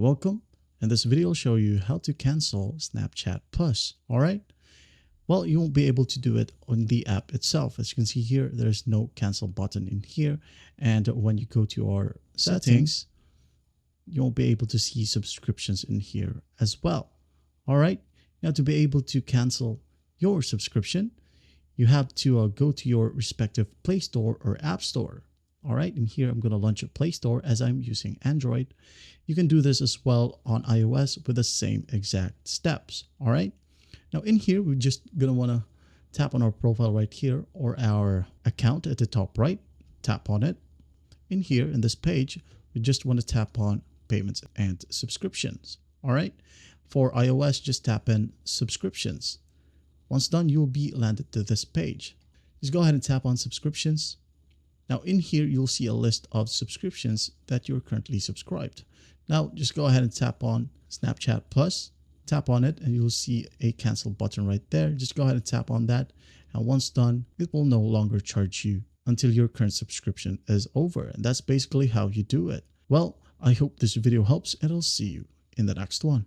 Welcome. In this video, I'll show you how to cancel Snapchat Plus. All right. Well, you won't be able to do it on the app itself. As you can see here, there's no cancel button in here. And when you go to your settings, you won't be able to see subscriptions in here as well. All right. Now, to be able to cancel your subscription, you have to go to your respective Play Store or App Store. All right, and here I'm going to launch a Play Store as I'm using Android. You can do this as well on iOS with the same exact steps. All right, now in here, we're just going to want to tap on our profile right here or our account at the top right, tap on it. In here, in this page, we just want to tap on payments and subscriptions. All right, for iOS, just tap in subscriptions. Once done, you'll be landed to this page. Just go ahead and tap on subscriptions. Now in here, you'll see a list of subscriptions that you're currently subscribed. Now just go ahead and tap on Snapchat Plus, tap on it, and you'll see a cancel button right there. Just go ahead and tap on that. And once done, it will no longer charge you until your current subscription is over. And that's basically how you do it. Well, I hope this video helps, and I'll see you in the next one.